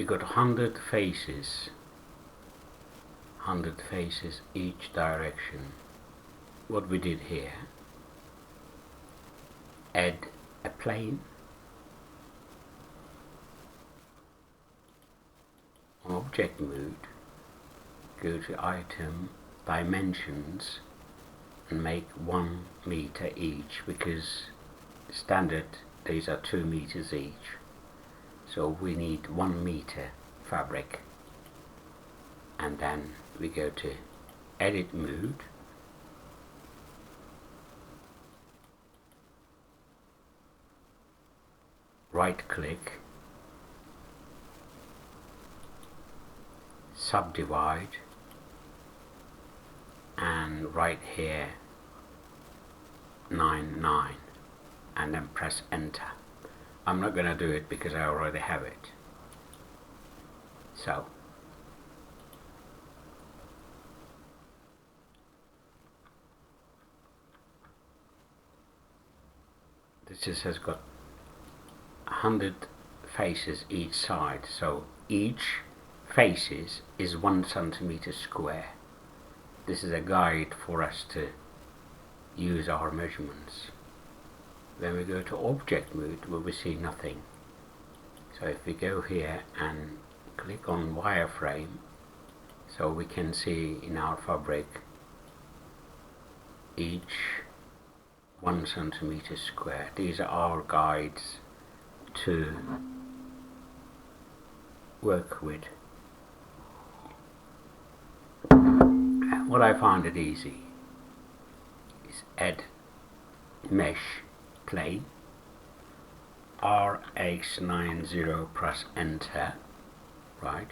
we got 100 faces, 100 faces each direction. What we did here, add a plane, on object mode, go to item, dimensions, and make 1 meter each, because standard these are 2 meters each, so we need 1 meter fabric. And then we go to edit mode, right click, subdivide, and right here 9, and then press enter. I'm not going to do it because I already have it. So this has got 100 faces each side, so each faces is 1 centimeter square. This is a guide for us to use our measurements. Then we go to object mode where we see nothing. So if we go here and click on wireframe, so we can see in our fabric each 1 centimeter square. These are our guides to work with. What I find it easy is add mesh plane, RH90, press enter. Right,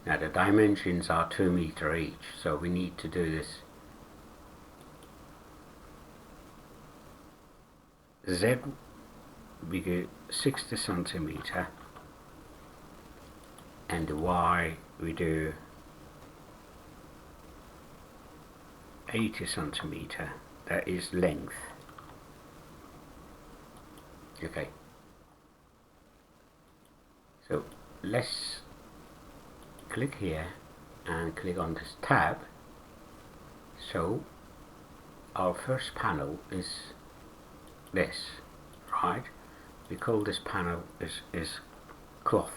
now the dimensions are 2 meters each, so we need to do this Z, we go 60 centimeter, and the Y we do 80 centimeter. That is length. Okay, so let's click here and click on this tab. So our first panel is this, right? We call this panel is cloth.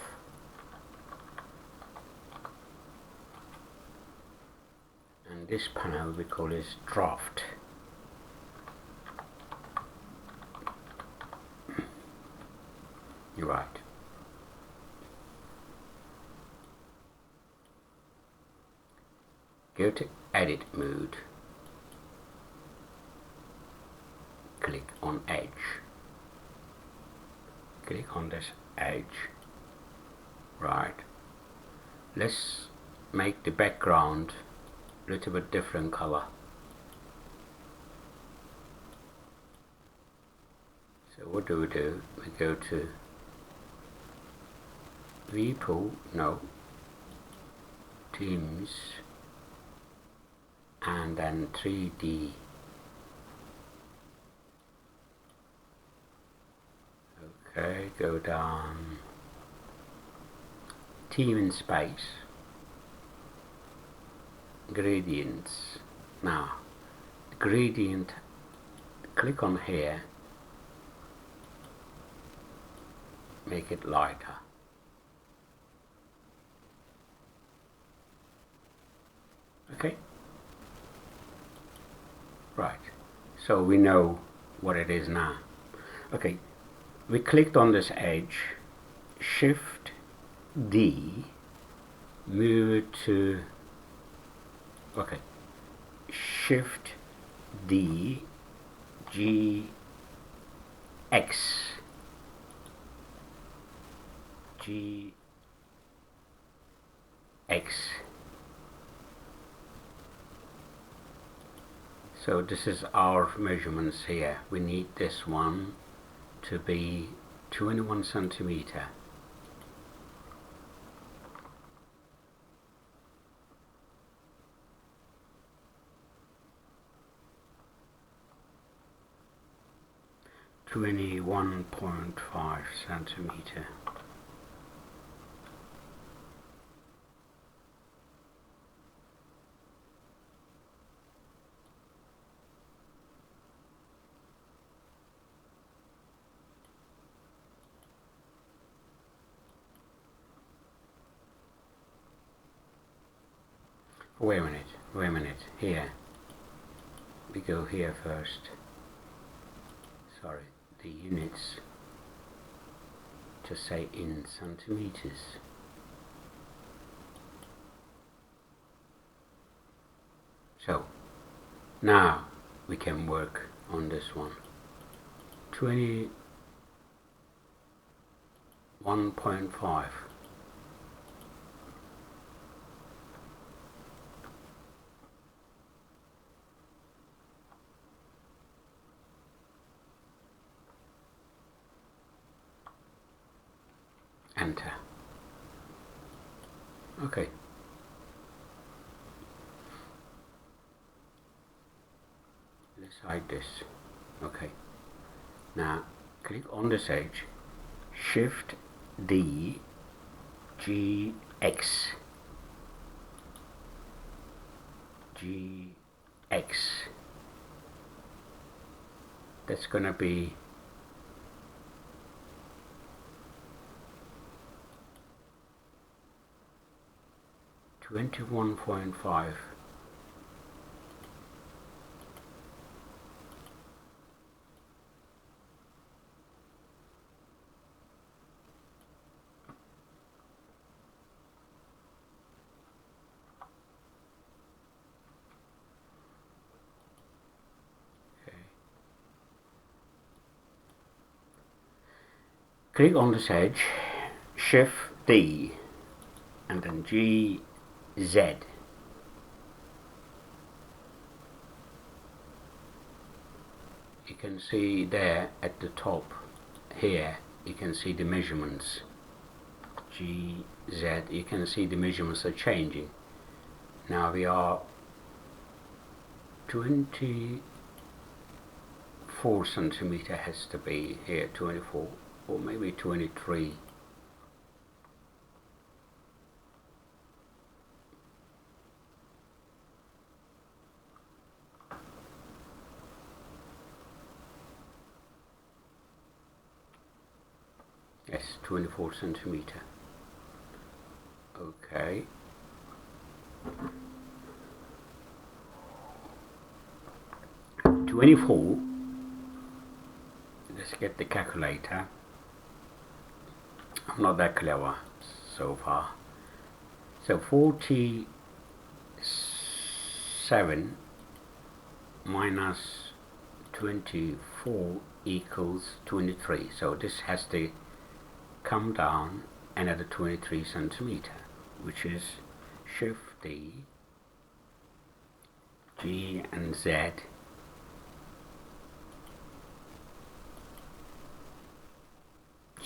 And this panel we call is draft. You're right. Go to edit mode, click on edge, click on this edge. Right, let's make the background a little bit different color. So what do? We go to Viewpool, no, Teams, and then 3D. Okay, go down, Team in Space, Gradients. Now, gradient, click on here, make it lighter. Okay, right, so we know what it is now. Okay, we clicked on this edge, Shift D, move it to, okay, Shift D, G, X, G, X. So this is our measurements here. We need this one to be 21 centimeter. (21.5 centimeter). Wait a minute, here. We go here first. Sorry, the units. Just say in centimeters. So, now we can work on this one. 21.5. Enter. Okay. Let's hide this. Okay. Now click on this edge. Shift D, G, X. G, X. That's gonna be 21.5. Click on this edge, Shift D, and then G, Z. You can see there at the top here, you can see the measurements. G, Z, you can see the measurements are changing. Now we are 24 centimeter has to be here, 24 or maybe 23. Yes, 24 centimeter. Okay. .24. Let's get the calculator. I'm not that clever so far. So 47 minus 24 equals 23. So this has to come down another 23 centimeter, which is Shift D, G and Z,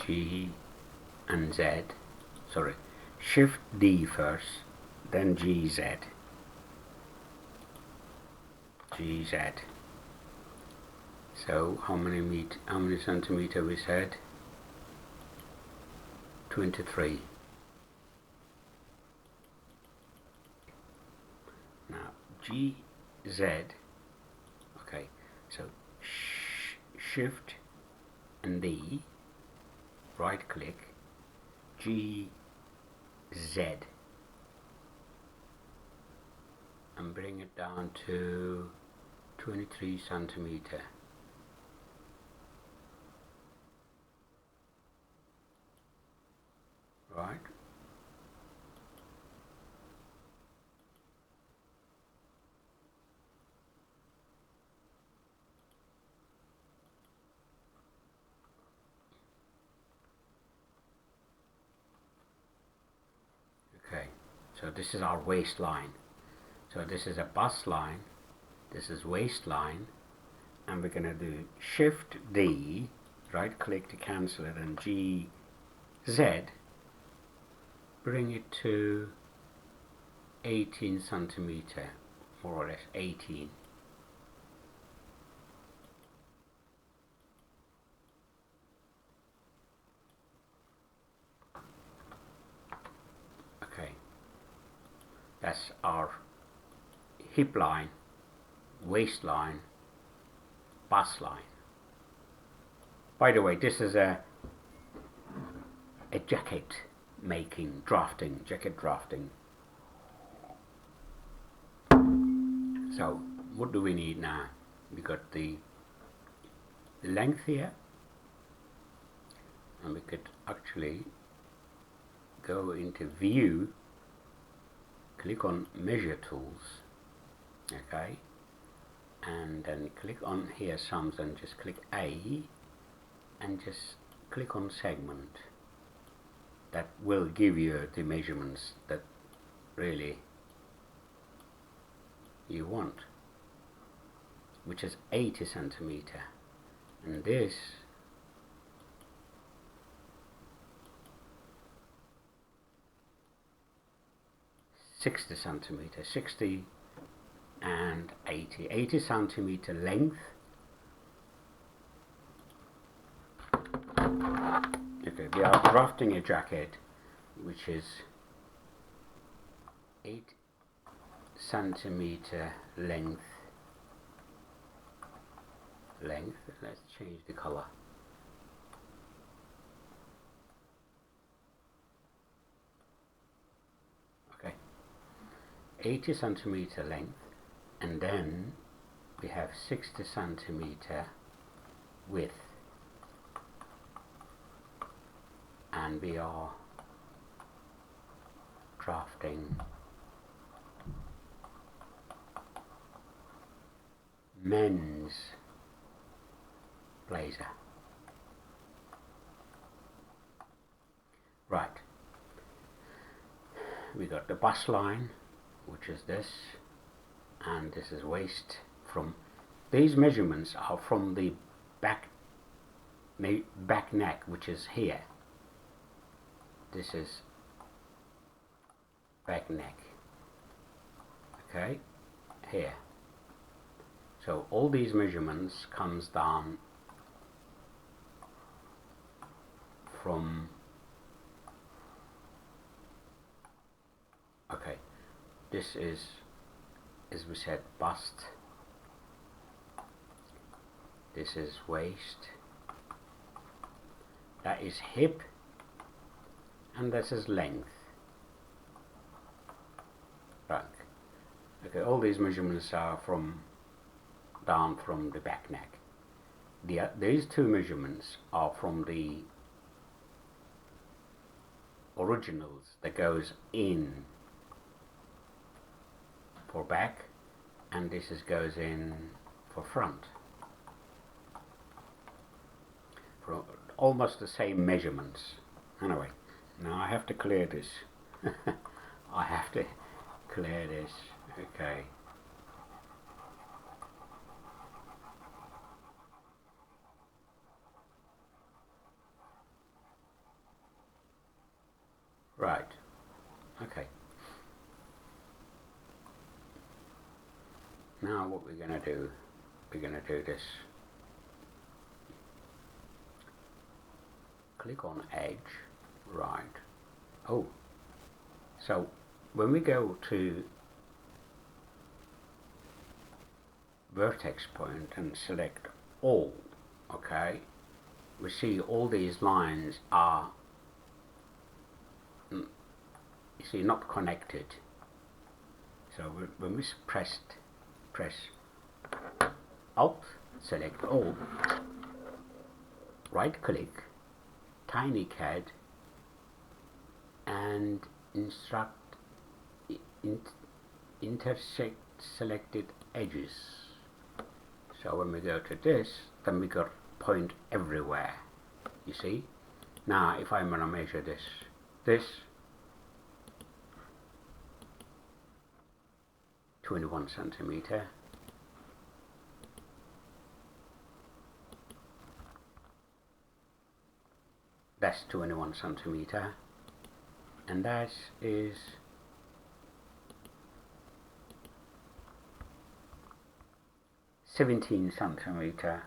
G and Z, sorry, Shift D first, then GZ, GZ. So how many centimeter we said? 23. Now GZ. Okay, so Shift and D, right click, GZ, and bring it down to 23 centimeter. Right. Okay, so this is our waistline. So this is a bust line, this is waistline, and we're going to do Shift D, right click to cancel it, and GZ, bring it to 18 centimeter, more or less 18. Okay, that's our hip line, waistline, bust line. By the way, this is a jacket making, jacket drafting. So what do we need now? We got the length here, and we could actually go into view, click on measure tools, okay, and then click on here sums and just click A and just click on segment. That will give you the measurements that really you want, which is 80 centimeter, and this (60 centimeter), 60 and 80 centimeter length. Okay, we are drafting a jacket which is 8 centimeter length. Let's change the color. Okay, 80 centimeter length, and then we have 60 centimeter width, and we are drafting men's blazer. Right, we got the bust line, which is this, and this is waist. From these measurements are from the back neck, which is here. This is back neck, okay, here. So all these measurements comes down from, okay, this is, as we said, bust, this is waist, that is hip, and this is length. Right. Okay, all these measurements are from down from the back neck. These two measurements are from the originals that goes in for back, and this goes in for front. For almost the same measurements. Anyway, now I have to clear this. I have to clear this. Okay. Right. Okay. Now what we're going to do, we're going to do this. Click on edge. Right. Oh. So when we go to vertex point and select all, okay, we see all these lines are, you see, not connected. So when we press Alt, select all, right click, tiny CAD, and intersect selected edges. So when we go to this, then we got point everywhere, you see. Now if I'm gonna measure this 21 centimeter, that's 21 centimeter, and that is 17 centimeter,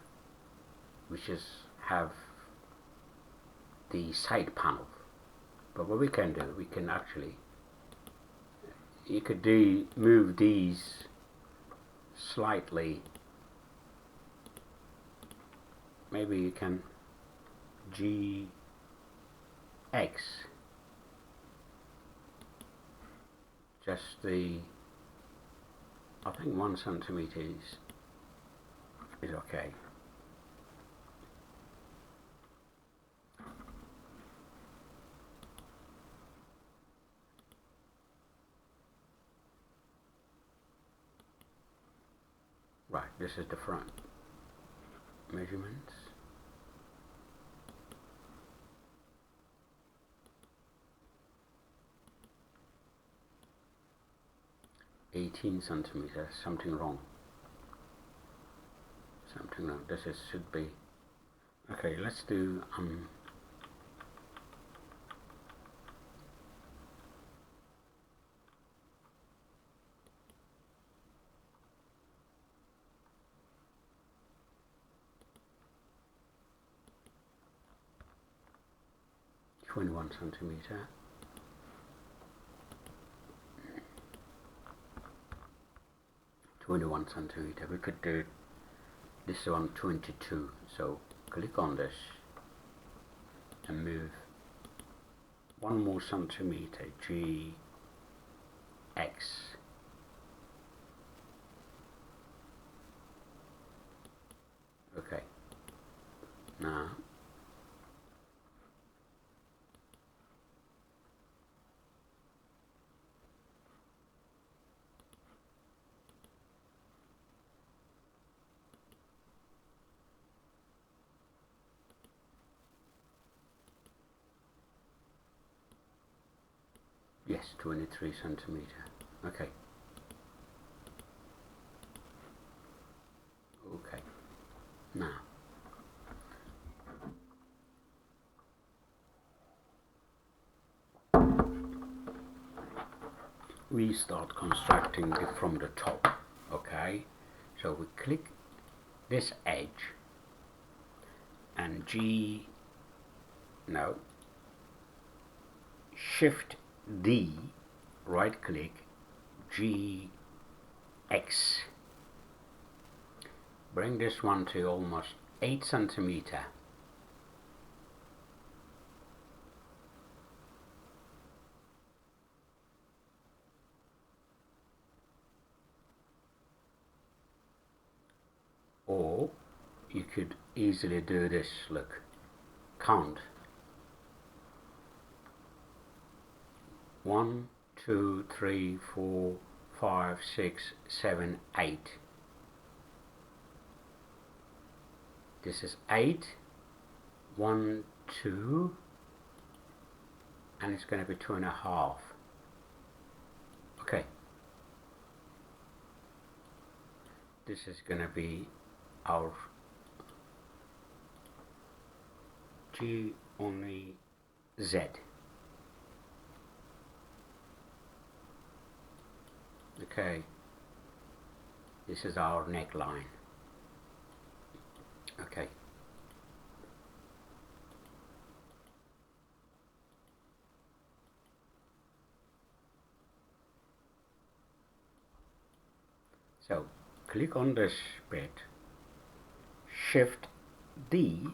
which is have the side panel. But what we can do, we can actually, you could move these slightly. Maybe you can GX, just the I think 1 centimeter is okay. Right, this is the front measurements. $18 centimeters, something wrong. Something wrong. This should be okay. Let's do 21 centimeter. We could do this one 22. So click on this and move 1 more centimeter. GX. Okay. Now yes, 23 centimeter. Okay. Okay. Now we start constructing it from the top. Okay. So we click this edge and Shift D, right click, GX. Bring this one to almost 8 centimeter. Or you could easily do this, look, count 1, 2, 3, 4, 5, 6, 7, 8. This is 8, 1, 2, and it's going to be 2.5. Okay. This is going to be our G only Z. Okay, this is our neckline. Okay. So click on this bit, Shift D,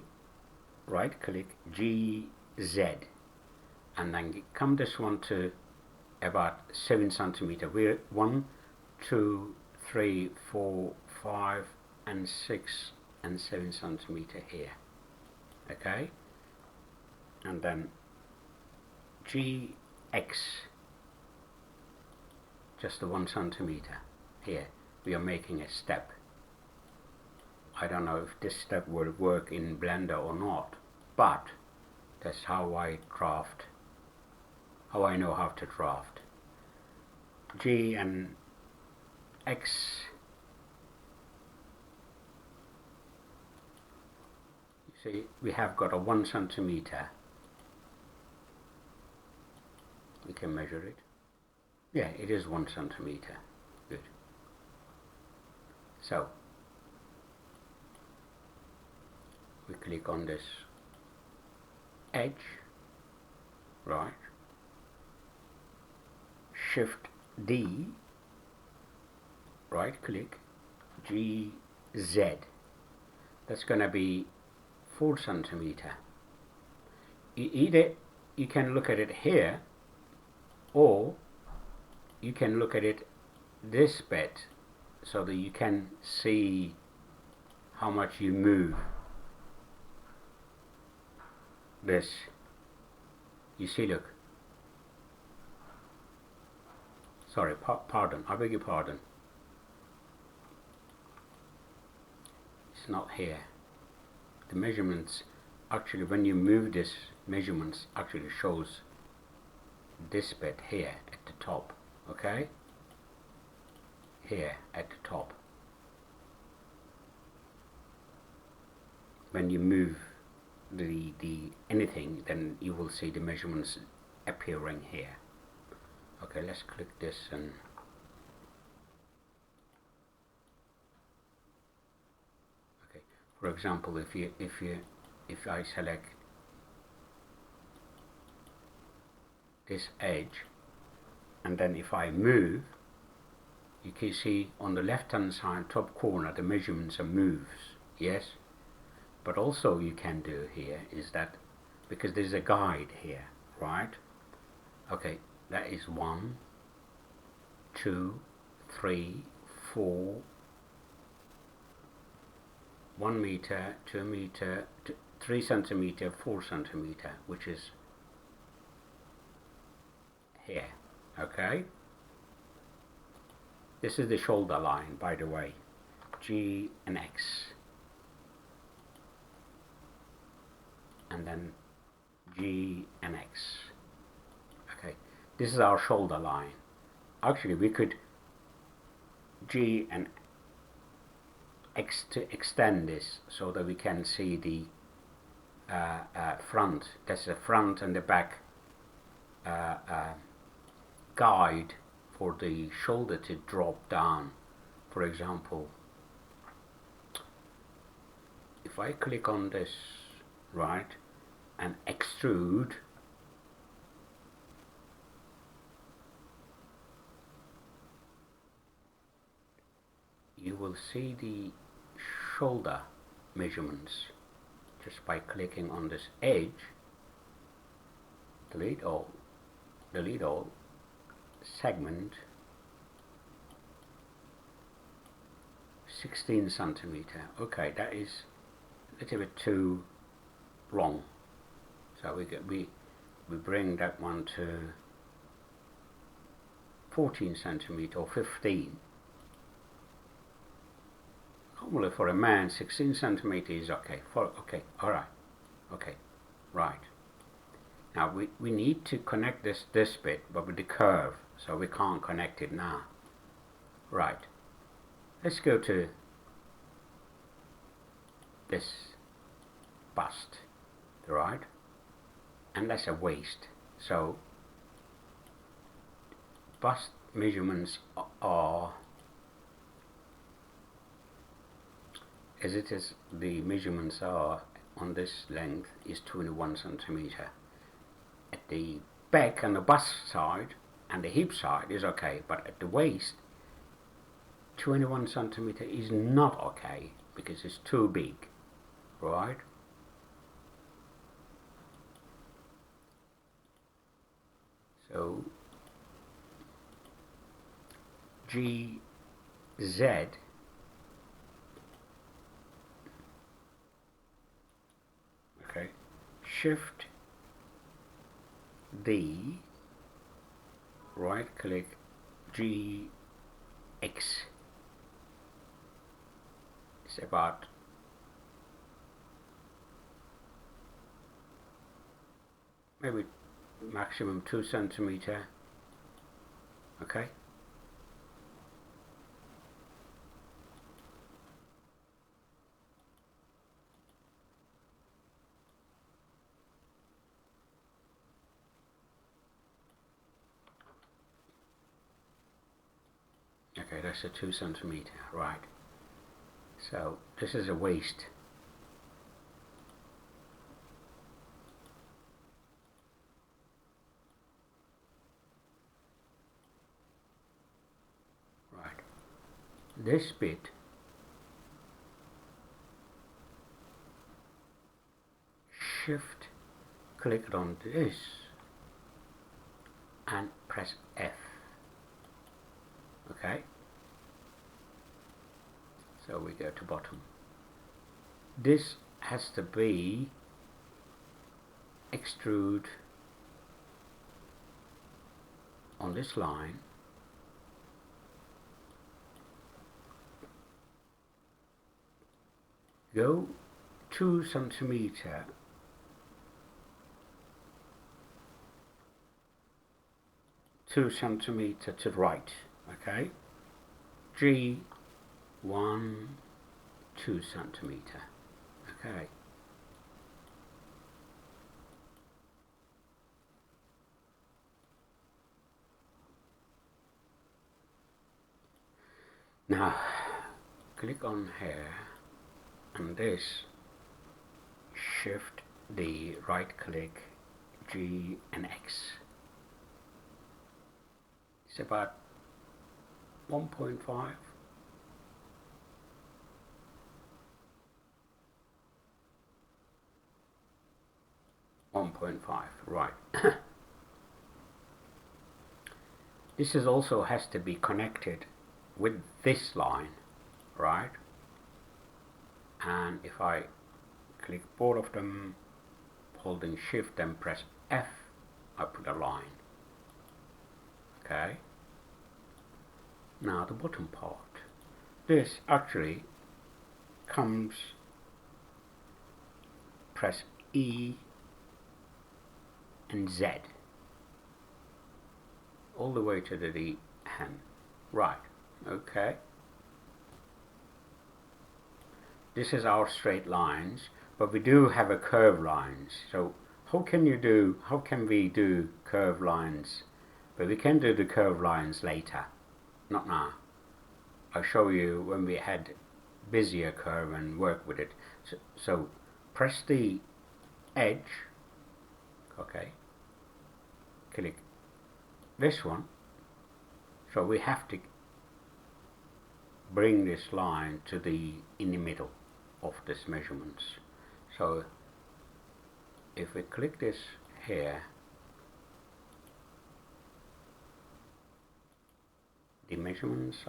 right click, GZ, and then come this one to about 7 centimeter. We're 1, 2, 3, 4, 5, and 6 and 7 centimeter here. Okay, and then GX, just the 1 centimeter here. We are making a step. I don't know if this step will work in Blender or not, but that's how I draft, how I know how to draft. G and X. You see, we have got a 1 centimeter. We can measure it. Yeah, it is 1 centimeter. Good. So we click on this edge, right, Shift D, right click, GZ. That's going to be 4 centimeter. Either you can look at it here, or you can look at it this bit so that you can see how much you move this. You see, look, sorry, pardon, I beg your pardon, it's not here. The measurements, actually when you move this, measurements actually shows this bit here at the top, okay, here at the top. When you move the anything, then you will see the measurements appearing here. Okay, let's click this, and okay, for example, if I select this edge, and then if I move, you can see on the left hand side top corner the measurements are moves, yes. But also you can do here is that, because there's a guide here, right? Okay, that is 1, 2, 3, 4, 1 meter, 2 meter, 3 centimeter, 4 centimeter, which is here, okay? This is the shoulder line, by the way, G and X. And then G and X. Okay, this is our shoulder line. Actually, we could G and X to extend this so that we can see the front. That's the front and the back guide for the shoulder to drop down. For example, if I click on this, right, and extrude, you will see the shoulder measurements just by clicking on this edge. Delete all, segment 16 centimeter. Okay, that is a little bit too long, so we bring that one to 14 centimeter or 15. Normally for a man 16 centimeter is okay. Alright, okay, right. Now we need to connect this bit, but with the curve, so we can't connect it now. Right, let's go to this bust, right, and that's a waist. So bust measurements are as it is. The measurements are on this length is 21 centimeter. At the back and the bust side and the hip side is okay, but at the waist 21 centimeter is not okay because it's too big, right? So GZ, okay, shift D, right click GX, it's about maybe maximum 2 centimeter, okay. Okay, that's a 2 centimeter, right. So this is a waist. Right. This bit shift click on this and press F. Okay. So we go to bottom. This has to be extrude on this line. Go 2 centimeter to the right, okay? G 1 2 centimeter, okay? Now click on here, and this shift D, right click G and X. It's about 1.5. Right. This is also has to be connected with this line, right? And if I click both of them, holding shift and press F, I put a line. Okay. Now the bottom part. This actually comes, press E and Z all the way to the hand. Right. Okay. This is our straight lines, but we do have a curve lines. So how can we do curve lines? But we can do the curve lines later, not now. I'll show you when we had busier curve and work with it. So press the edge, okay, click this one. So we have to bring this line to in the middle of this measurements. So if we click this here, the measurements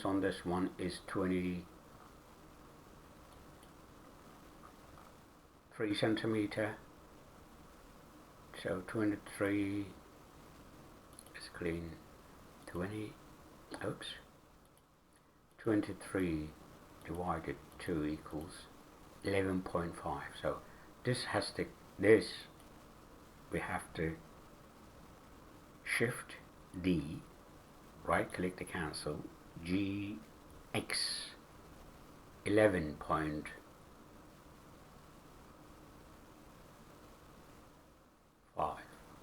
on this one is 23 centimeter. So 23, let's clean 23 divided 2 equals 11.5. So we have to shift D, right click to cancel, G, X, 11.5.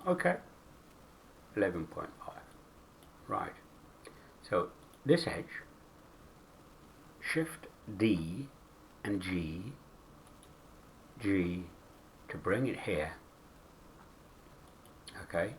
Okay, 11.5. Right. So this edge, shift D and G to bring it here. Okay.